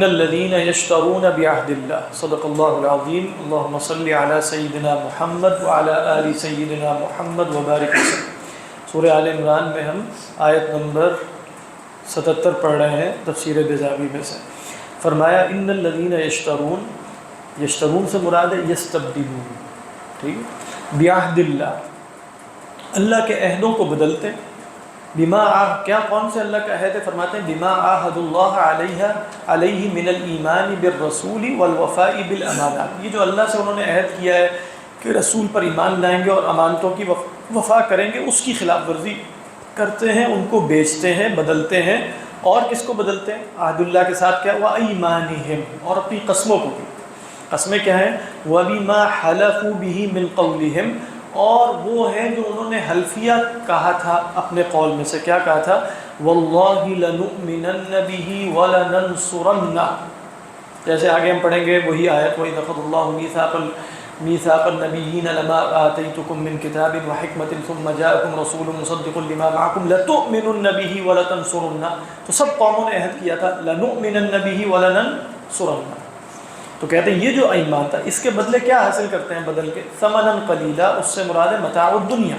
الذين يشترون بعهد الله صدق الله العظيم اللهم صل على سيدنا محمد وعلى آل سيدنا محمد وبارك وسلم۔ سورہ آل عمران میں ہم آیت نمبر 77 پڑھ رہے ہیں تفسیر بیضاوی میں سے۔ فرمایا ان الذين يشترون، یشترون سے مراد ہے یستبدلون، ٹھیک ہے، بعہد اللہ، اللہ کے عہدوں کو بدلتے، بما کیا کون سے اللہ کا عہد ہے؟ فرماتے ہیں بما عاہد اللہ علیہ من الایمان بالرسول والوفاء بالامانات، یہ جو اللہ سے انہوں نے عہد کیا ہے کہ رسول پر ایمان لائیں گے اور امانتوں کی وفا کریں گے، اس کی خلاف ورزی کرتے ہیں، ان کو بیچتے ہیں، بدلتے ہیں۔ اور کس کو بدلتے ہیں؟ عہد اللہ کے ساتھ کیا؟ وَأَيْمَانِهِمْ، اور اپنی قسموں کو بھی۔ قسمیں کیا ہیں؟ وَبِمَا حَلَفُوا بِهِ مِنْ قَوْلِهِمْ، اور وہ ہیں جو انہوں نے حلفیہ کہا تھا اپنے قول میں سے، کیا کہا تھا؟ وَاللَّهِ لَنُؤْمِنَنَّ بِهِ وَلَنَنْصُرَنَّهُ، جیسے آگے ہم پڑھیں گے وہی آیت، وَإِذْ أَخَذَ اللَّهُ مِيثَاقَ النَّبِيِّينَ لَمَا آتَيْتُكُم مِّن كِتَابٍ وَحِكْمَةٍ ثُمَّ جَاءَكُمْ رَسُولٌ مُصَدِّقٌ لِّمَا مَعَكُمْ لَتُؤْمِنُنَّ بِهِ وَلَتَنصُرُنَّهُ، تو سب قوموں نے عہد کیا تھا لَنُؤْمِنَنَّ بِهِ وَلَنَنصُرَنَّهُ۔ تو کہتے ہیں یہ جو ایمان تھا اس کے بدلے کیا حاصل کرتے ہیں؟ بدل کے ثمنا قلیلا، اس سے مراد ہے متاع الدنیا۔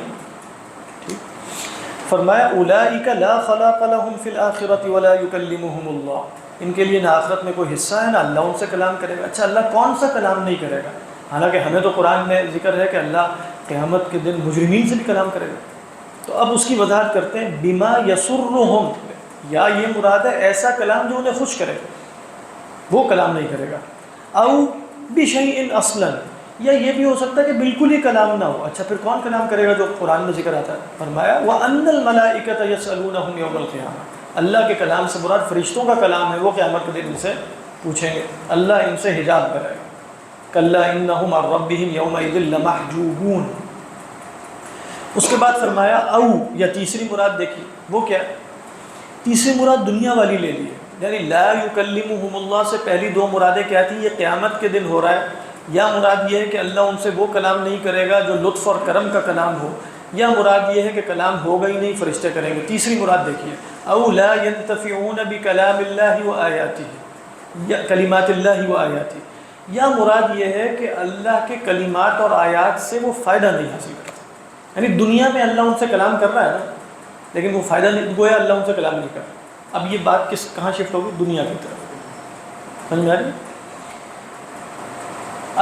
فرمایا اولئک لا خلاق لهم فی الآخرۃ ولا یکلمهم اللہ، ان کے لیے نہ آخرت میں کوئی حصہ ہے نہ اللہ ان سے کلام کرے گا۔ اچھا، اللہ کون سا کلام نہیں کرے گا؟ حالانکہ ہمیں تو قرآن میں ذکر ہے کہ اللہ قیامت کے دن مجرمین سے بھی کلام کرے گا۔ تو اب اس کی وضاحت کرتے ہیں بما یسرهم، یا یہ مراد ہے ایسا کلام جو انہیں خوش کرے گا، وہ کلام نہیں کرے گا۔ او بشیء اصلا، یا یہ بھی ہو سکتا ہے کہ بالکل ہی کلام نہ ہو۔ اچھا پھر کون کلام کرے گا جو قرآن میں ذکر آتا ہے؟ فرمایا وَأَنَّ الْمَلَائِكَةَ يَسْأَلُونَهُمْ يَوْمَ الْقِيَامَةِ، اللہ کے کلام سے مراد فرشتوں کا کلام ہے، وہ قیامت کے دن ان سے پوچھیں گے، اللہ ان سے حجاب کرے گا۔ كَلَّا إِنَّهُمْ عَنْ رَبِّهِمْ يَوْمَئِذٍ لَمَحْجُوبُونَ۔ اس کے بعد فرمایا او، یا تیسری مراد دیکھیے وہ کیا ہے؟ تیسری مراد دنیا والی لے لی ہے، یعنی لا یکلمہم اللہ سے پہلی دو مرادیں کیا تھی؟ یہ قیامت کے دن ہو رہا ہے، یا مراد یہ ہے کہ اللہ ان سے وہ کلام نہیں کرے گا جو لطف اور کرم کا کلام ہو، یا مراد یہ ہے کہ کلام ہوگا ہی نہیں، فرشتے کریں گے۔ تیسری مراد دیکھیے او لا ینتفعون بکلام اللہ و آیاتہ، یا کلمات اللہ و آیاتہ، یا مراد یہ ہے کہ اللہ کے کلمات اور آیات سے وہ فائدہ نہیں حاصل کرتا، یعنی دنیا میں اللہ ان سے کلام کر رہا ہے نا، لیکن وہ فائدہ نہیں، گویا اللہ ان سے کلام نہیں کر رہا۔ اب یہ بات کہاں شفٹ ہوگی؟ دنیا کی طرف، سمجھ میں آ رہی؟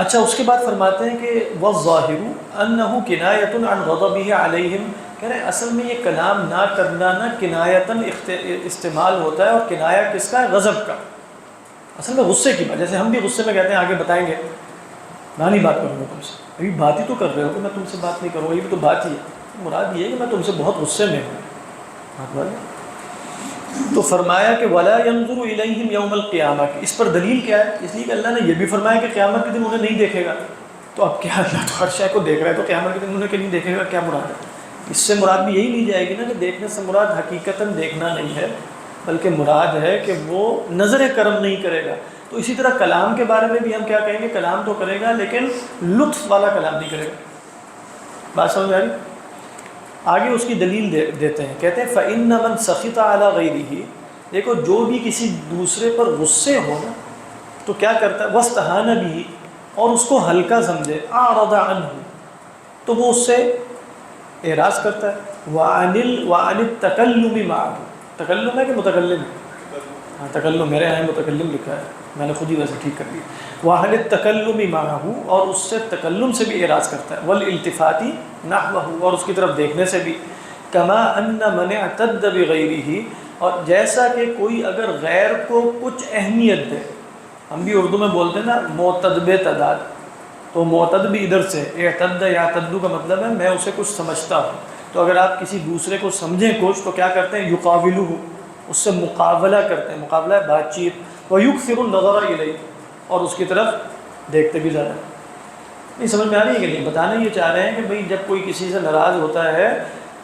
اچھا اس کے بعد فرماتے ہیں کہ وَالظَّاهِرُ أَنَّهُ كِنَایَةٌ عَنْ غَضَبِهِ عَلَيْهِمْ، کہہ رہے ہیں اصل میں یہ کلام نہ کرنا نا کنایتاً استعمال ہوتا ہے، اور کنایا کس کا ہے؟ غضب کا، اصل میں غصے کی بات، جیسے ہم بھی غصے میں کہتے ہیں آگے بتائیں گے میں نہیں بات کروں گا تم سے، ابھی بات ہی تو کر رہے ہو کہ میں تم سے بات نہیں کروں گا، یہ بھی تو بات ہی ہے، مراد یہ ہے کہ میں تم سے بہت غصے میں ہوں۔ تو فرمایا کہ وَلَا يَنظُرُ إِلَيْهِمْ يَوْمَ الْقِيَامَةِ، اس پر دلیل کیا ہے؟ اس لیے کہ اللہ نے یہ بھی فرمایا کہ قیامت کے دن انہیں نہیں دیکھے گا، تو اب کیا اللہ تو ہر شے کو دیکھ رہا ہے، تو قیامت کے دن انہیں نہیں دیکھے گا، کیا مراد ہے؟ اس سے مراد بھی یہی لی جائے گی نا کہ دیکھنے سے مراد حقیقتاً دیکھنا نہیں ہے، بلکہ مراد ہے کہ وہ نظر کرم نہیں کرے گا۔ تو اسی طرح کلام کے بارے میں بھی ہم کیا کہیں گے؟ کلام تو کرے گا لیکن لطف والا کلام نہیں کرے گا۔ بات سمجھ آ رہی؟ آگے اس کی دلیل دیتے ہیں، کہتے ہیں فَإِنَّ مَنْ سَخِطَ عَلَى غَيْرِهِ، دیکھو جو بھی کسی دوسرے پر غصے ہو نا تو کیا کرتا ہے؟ وَاسْتَهَانَ بِهِ، اور اس کو ہلکا سمجھے، أَعْرَضَ عَنْهُ، تو وہ اس سے اعراض کرتا ہے، وَعَنِ التَّكَلُّمِ مَعَهُ، تکلم ہے کہ متکلم ہے؟ ہاں تکلم، میرے یہاں متکلم لکھا ہے، میں نے خود ہی ویسے ٹھیک کر لیا۔ وَعَنِ التَّكَلُّمِ مَعَهُ، اور اس سے تکلم سے بھی اعراض کرتا ہے، وَالْإِلْتِفَاتِ نَحْوَهُ، اور اس کی طرف دیکھنے سے بھی، كَمَا أَنَّ مَنِ اعْتَدَّ بِغَيْرِهِ، اور جیسا کہ کوئی اگر غیر کو کچھ اہمیت دے، ہم بھی اردو میں بولتے ہیں نا معتد بے تعداد، تو معتد بھی ادھر سے، اعتد یا تدو کا مطلب ہے میں اسے کچھ سمجھتا ہوں، تو اگر آپ کسی دوسرے کو سمجھیں کچھ تو کیا کرتے ہیں؟ یقابلہ، اس سے مقابلہ کرتے ہیں، مقابلہ ہے بات چیت، وَيُكْثِرُ النَّظَرَ إِلَيْهِ، اور اس کی طرف دیکھتے بھی زیادہ۔ نہیں سمجھ میں آ رہی ہے کہ نہیں؟ بتانا یہ چاہ رہے ہیں کہ بھئی جب کوئی کسی سے ناراض ہوتا ہے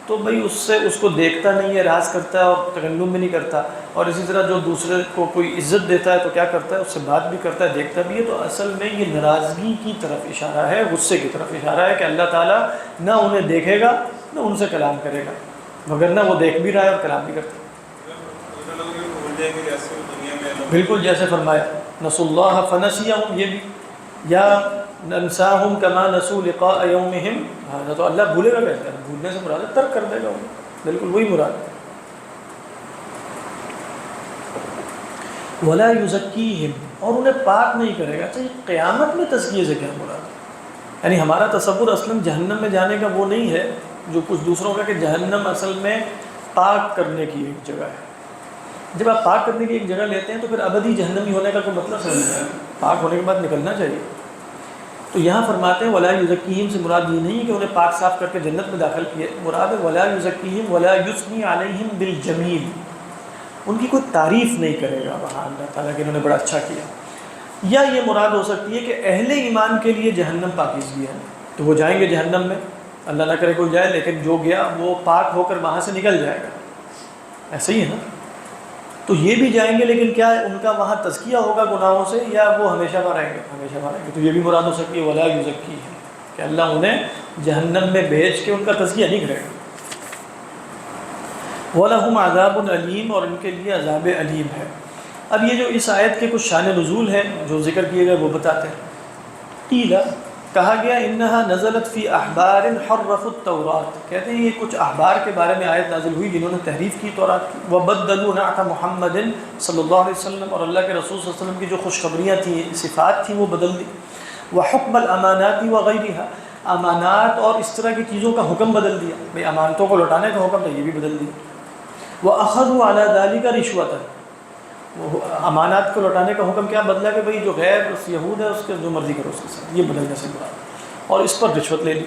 تو بھئی اس کو دیکھتا نہیں ہے، راز کرتا ہے اور تکلم بھی نہیں کرتا، اور اسی طرح جو دوسرے کو کوئی عزت دیتا ہے تو کیا کرتا ہے؟ اس سے بات بھی کرتا ہے، دیکھتا بھی ہے۔ تو اصل میں یہ ناراضگی کی طرف اشارہ ہے، غصے کی طرف اشارہ ہے کہ اللہ تعالیٰ نہ انہیں دیکھے گا نہ ان سے کلام کرے گا، مگر نہ وہ دیکھ بھی رہا ہے اور کلام بھی کرتا ہے۔ بالکل جیسے فرمایا نسوا اللہ فنسیہم، یہ بھی، یا ننساہم کما نسوا لقاء یومہم، ہاں تو اللہ بھولے گا کہتا ہے، بھولنے سے مراد ہے ترک کر دے گا انہیں، بالکل وہی مراد ہے۔ ولا یزکیہم، اور انہیں پاک نہیں کرے گا۔ اچھا یہ قیامت میں تزکیے سے کیا مراد ہے؟ یعنی ہمارا تصور اصلاً جہنم میں جانے کا وہ نہیں ہے جو کچھ دوسروں کا، کہ جہنم اصل میں پاک کرنے کی ایک جگہ ہے۔ جب آپ پاک کرنے کی ایک جگہ لیتے ہیں تو پھر ابدی جہنمی ہونے کا کوئی مطلب سمجھ نہیں آتا، پاک ہونے کے بعد نکلنا چاہیے۔ تو یہاں فرماتے ہیں ولا یزکیہم سے مراد یہ نہیں کہ انہیں پاک صاف کر کے جنت میں داخل کیے، مراد ہے ولا یزکیہم ولا یثنی علیہم بالجمیل، ان کی کوئی تعریف نہیں کرے گا وہاں اللہ تعالیٰ کہ انہوں نے بڑا اچھا کیا۔ یا یہ مراد ہو سکتی ہے کہ اہل ایمان کے لیے جہنم پاکیزگی ہے، تو وہ جائیں گے جہنم میں، اللہ نہ کرے کوئی جائے، لیکن جو گیا وہ پاک ہو کر وہاں سے نکل جائے گا، ایسا ہی ہے نا۔ تو یہ بھی جائیں گے لیکن کیا ان کا وہاں تزکیہ ہوگا گناہوں سے، یا وہ ہمیشہ وہاں رہیں گے؟ ہمیشہ وہاں رہیں گے۔ تو یہ بھی مراد ہو سکتی ہے ولا یزکیہم، کہ اللہ انہیں جہنم میں بھیج کے ان کا تزکیہ نہیں کرے گا۔ وَلَهُمْ عَذَابٌ عَلِيمٌ، اور ان کے لیے عذاب علیم ہے۔ اب یہ جو اس آیت کے کچھ شان نزول ہیں جو ذکر کیے گئے وہ بتاتے ہیں۔ قیل، کہا گیا انہا نزلت فی احبار حرفوا التوراۃ، کہتے ہیں یہ کچھ احبار کے بارے میں آیت نازل ہوئی جنہوں نے تحریف کی تورات کی۔ وبدلوا نعت محمد صلی اللہ علیہ وسلم، اور اللہ کے رسول صلی اللہ علیہ وسلم کی جو خوشخبریاں تھیں، صفات تھیں، وہ بدل دی۔ وحکم الامانات وغیرہا، امانات اور اس طرح کی چیزوں کا حکم بدل دیا، بھئی امانتوں کو لوٹانے کا حکم تھا، یہ بھی بدل دیا۔ وَأَخَذُوا عَلَى ذَلِكَ رِشْوَةً، وہ امانات کو لوٹانے کا حکم کیا بدلا کہ بھئی جو غیر اس یہود ہے اس کے جو مرضی کرو اس کے ساتھ، یہ بدلنے سے مراد، اور اس پر رشوت لے لی۔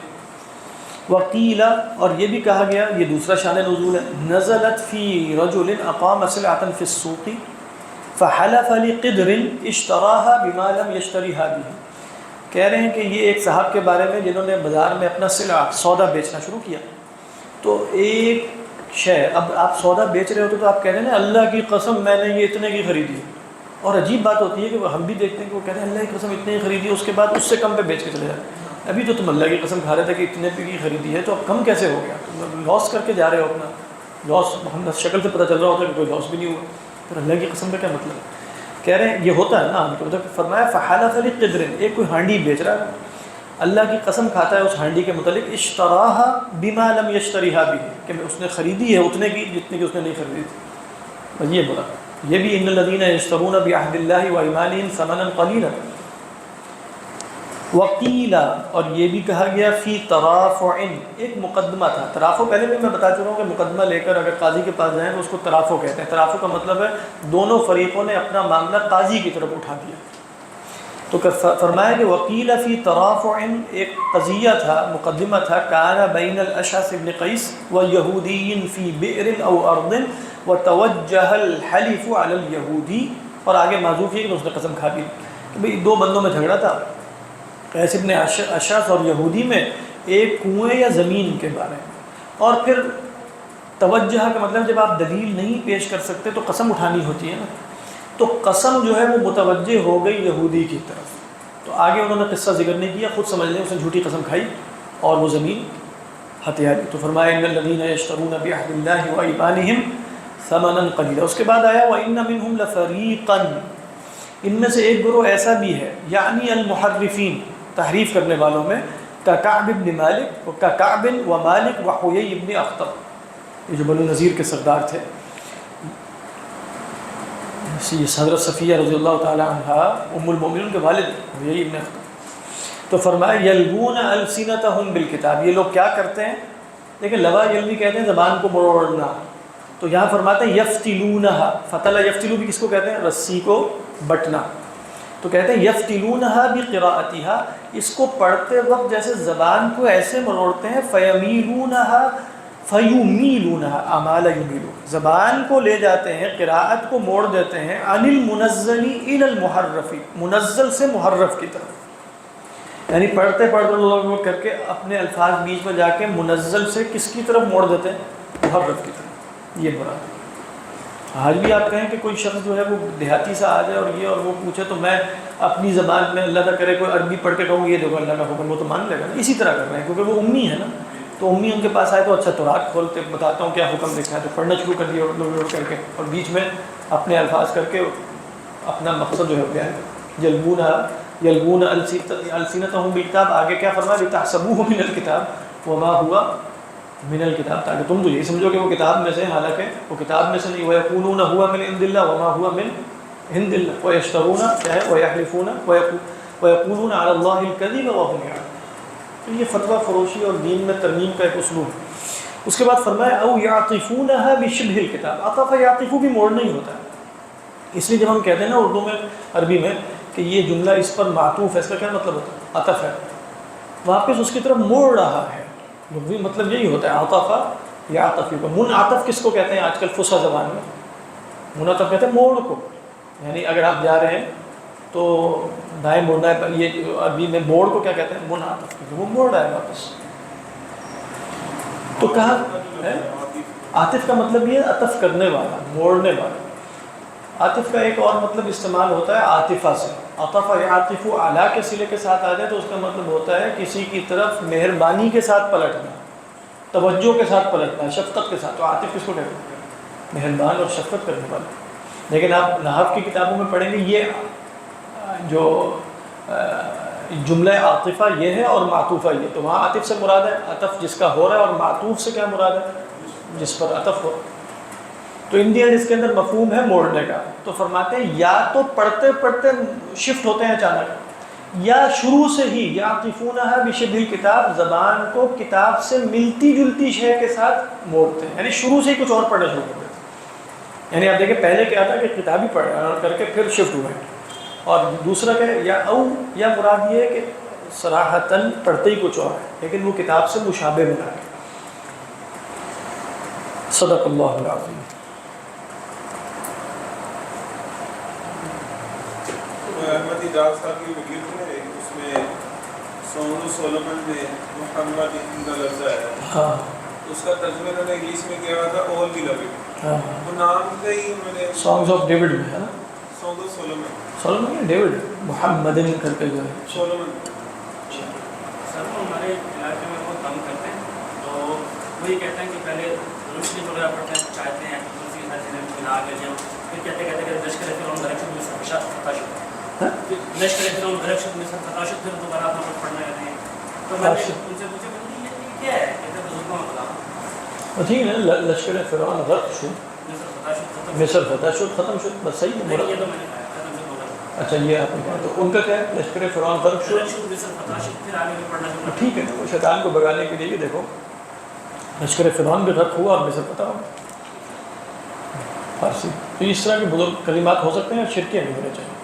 وقیل، اور یہ بھی کہا گیا، یہ دوسرا شان نزول ہے، نزلت فی رجل اقام سلعة فی السوق فحلف لقدر اشتراها بما لم يشترها به، کہہ رہے ہیں کہ یہ ایک صاحب کے بارے میں جنہوں نے بازار میں اپنا سلعہ سودا بیچنا شروع کیا، تو ایک شے، اب آپ سودا بیچ رہے ہوتے تو آپ کہہ رہے ہیں نا اللہ کی قسم میں نے یہ اتنے کی خریدی ہے، اور عجیب بات ہوتی ہے کہ ہم بھی دیکھتے ہیں کہ وہ کہتے ہیں اللہ کی قسم اتنے کی خریدی ہے، اس کے بعد اس سے کم پہ بیچ کے چلے جاتے ہیں۔ ابھی تو تم اللہ کی قسم کھا رہے تھے کہ اتنے پہ کی خریدی ہے، تو اب کم کیسے ہو گیا؟ تم لاس کر کے جا رہے ہو اپنا، لاس ہم شکل سے پتہ چل رہا ہوتا ہے کہ کوئی لاس بھی نہیں ہوا، پھر اللہ کی قسم کا کیا مطلب ہے؟ کہہ رہے ہیں یہ ہوتا ہے نا، تو فرمایا فحلف لقدر، ایک کوئی ہانڈی بیچ رہا ہے، اللہ کی قسم کھاتا ہے اس ہانڈی کے متعلق، اشتراہا بما لم یشتریہا بہ، کہ اس نے خریدی ہے اتنے کی جتنے کی اس نے نہیں خریدی تھی۔ بس یہ بولا، یہ بھی ان الذین یشترون بعہد اللہ وایمانہم ثمنا قلیلا۔ وقیل، اور یہ بھی کہا گیا فی ترافع، ایک مقدمہ تھا، ترافع پہلے بھی میں بتا چکا ہوں کہ مقدمہ لے کر اگر قاضی کے پاس جائیں تو اس کو ترافع کہتے ہیں۔ ترافع کا مطلب ہے دونوں فریقوں نے اپنا معاملہ قاضی کی طرف اٹھا دیا، تو فرمایا کہ وقیل فی ترافع، ایک قضیہ تھا، مقدمہ تھا، کان بین الاشعث بن قیس ویہودی فی بئر او ارض وتوجہ الحلف علی الیہودی، اور آگے معذوف ہے کہ اس نے قسم کھا دی کہ بھئی دو بندوں میں جھگڑا تھا، قیس بن اشعث اور یہودی میں، ایک کنویں یا زمین کے بارے میں، اور پھر توجہ کا مطلب جب آپ دلیل نہیں پیش کر سکتے تو قسم اٹھانی ہوتی ہے نا، تو قسم جو ہے وہ متوجہ ہو گئی یہودی کی طرف، تو آگے انہوں نے قصہ ذکر نہیں کیا، خود سمجھ لیں اس نے جھوٹی قسم کھائی اور وہ زمین ہتھیاری، تو فرمایا ان الذین یشترون بعہد اللہ وایمانہم ثمنا قلیلا۔ اس کے بعد آیا وان منہم لفریقا، ان میں سے ایک گروہ ایسا بھی ہے، یعنی المحرفین، تحریف کرنے والوں میں، کعب بن مالک کعب و مالک و حیی بن اخطب، یہ جو بنو نذیر کے سردار تھے، حضرت صفیہ رضی اللہ تعالی عنہ ام المؤمنین کے والد حیی بن اخطب۔ تو فرمایا یلوون السنتہم بالکتاب، یہ لوگ کیا کرتے ہیں، لیکن لوا یلوی کہتے ہیں زبان کو مروڑنا، تو یہاں فرماتے ہیں یفتلونہا، فتل یفتلو بھی کس کو کہتے ہیں، رسی کو بٹنا، تو کہتے ہیں یفتلونہا بقراءتہا، اس کو پڑھتے وقت جیسے زبان کو ایسے مروڑتے ہیں، فیمیلونہا فیمیلونہا امال یمیلون، زبان کو لے جاتے ہیں، قراءت کو موڑ دیتے ہیں، عن المنزل الی المحرف، منزل سے محرف کی طرف، یعنی پڑھتے پڑھتے لوگ کر کے اپنے الفاظ بیچ میں جا کے منزل سے کس کی طرف موڑ دیتے ہیں، محرف کی طرف، یہ مراد ہے۔ آج بھی آپ کہیں کہ کوئی شخص جو ہے وہ دیہاتی سا آ جائے اور یہ اور وہ پوچھے تو میں اپنی زبان میں اللہ نہ کرے کوئی عربی پڑھ کے کہوں یہ دیکھو اللہ کا حکم، وہ تو مان لے گا، اسی طرح کر رہے ہیں کیونکہ وہ امی ہے نا، تو امی ان کے پاس آئے تو اچھا تورات کھولتے بتاتا ہوں کیا حکم لکھا ہے، تو پڑھنا شروع کر دیا اردو کر کے، اور بیچ میں اپنے الفاظ کر کے اپنا مقصد جو ہے کیا ہے، یلوون السنتہم بالکتاب، آگے کیا فرمایا لتحسبوہ من الکتاب وما ہوا من الکتاب، تاکہ تم تو یہی سمجھو کہ وہ کتاب میں سے، حالانکہ وہ کتاب میں سے نہیں، ویقولون ہوا من عند اللہ وما ہوا من عند اللہ ویشترون کیا ہے ویحلفون ویقولون علی اللہ الکذب وهم یعلمون۔ تو یہ فتویٰ فروشی اور دین میں ترمیم کا ایک اسلوب ہے۔ اس کے بعد فرمایا او یعطفونها بشبہ الکتاب، عطف یعطف بھی موڑنا ہی ہوتا ہے، اس لیے جب ہم کہتے ہیں نا اردو میں عربی میں کہ یہ جملہ اس پر معطوف ہے، اس کا کیا مطلب ہوتا ہے؟ عطف ہے، واپس اس کی طرف موڑ رہا ہے، لغوی مطلب یہی ہوتا ہے عطف یعطف۔ منعطف کس کو کہتے ہیں آج کل فصحی زبان میں؟ منعطف کہتے ہیں موڑ کو، یعنی اگر آپ جا رہے ہیں تو دائیں موڑنا ہے، یہ عربی میں موڑ کو کیا کہتے ہیں؟ منعطف، کیونکہ وہ موڑ رہا ہے واپس۔ تو کہا ہے عاطف کا مطلب یہ ہے عطف کرنے والا، موڑنے والا۔ عاطف کا ایک اور مطلب استعمال ہوتا ہے عاطفہ سے، عطف یعطف علی کے صلے کے ساتھ آ جائے تو اس کا مطلب ہوتا ہے کسی کی طرف مہربانی کے ساتھ پلٹنا، توجہ کے ساتھ پلٹنا، شفقت کے ساتھ۔ تو عاطف کس کو کہتے ہیں؟ مہربان اور شفقت کرنے والا۔ لیکن آپ نحو کی کتابوں میں پڑھیں گے یہ جو جملہ عاطفہ یہ ہے اور معطوفہ یہ، تو وہاں عاطف سے مراد ہے عطف جس کا ہو رہا ہے، اور معطوف سے کیا مراد ہے؟ جس پر عطف ہو۔ تو انڈیا اس کے اندر مفہوم ہے موڑنے کا۔ تو فرماتے ہیں یا تو پڑھتے پڑھتے شفٹ ہوتے ہیں اچانک، یا شروع سے ہی یعطفونها بشبہ الکتاب، زبان کو کتاب سے ملتی جلتی شے کے ساتھ موڑتے ہیں، یعنی شروع سے ہی کچھ اور پڑھنا شروع کر دیتے ہیں۔ یعنی آپ دیکھیں پہلے کیا تھا کہ کتاب ہی پڑھ کر کے پھر شفٹ ہوئے، اور دوسرا کہ یا او یا مراد یہ ہے کہ صراحتاً پڑھتے ہی کچھ اور ہے لیکن وہ کتاب سے مشابہ ملا کے۔ صدق اللہ العظیم۔ احمد اجاز صاحب کی ویڈیو میں اس میں سونگ سولومن میں محمد ان کا لفظ ہے، ہاں اس کا ترجمہ انہوں نے انگلش میں کیا تھا آل وی لو اٹ، وہ نام سے ہی میں نے سانگز آف ڈیوڈ میں ہے نا، سونگ سولومن سولومن ڈیوڈ محمد کر کے جو ہے سولومن۔ سر وہ ہمارے علاقے میں وہ کام کرتے ہیں تو وہی کہتے ہیں کہ پہلے روشنی وغیرہ پڑھتے ہیں، چاہتے ہیں دوسری ہر چیزیں بنا کے جب پھر کہتے کہ لشکر فرعون درخشت میں سب لشکر فرعون درخشت میں سب فتاشت، پھر دوبارہ آپ لوگ پڑھنا کہتے ہیں۔ تو میں نے ان سے پوچھا کہ یہ کیا ہے؟ کہتے بزرگوں میں بتا ٹھیک ہے نا، لشکر فرعون غرق شد، مصر فتح شد، ختم شد، بس صحیح ہے۔ یہ تو میں نے کہا ختم سے بولا، اچھا یہ آپ نے کہا، تو ان کا کیا ہے؟ لشکر فرعون غرق شد، مصر فتح شد، پھر آگے پڑھنا شروع۔ ٹھیک ہے نا، وہ شیطان کو بگانے کے لیے دیکھو لشکر فرعون بھی غرق ہوا اور مصر فتح ہوا۔ فارسی تو اس طرح کے بزرگ کلمات ہو سکتے ہیں اور شرکیاں نہیں ہونے چاہیے۔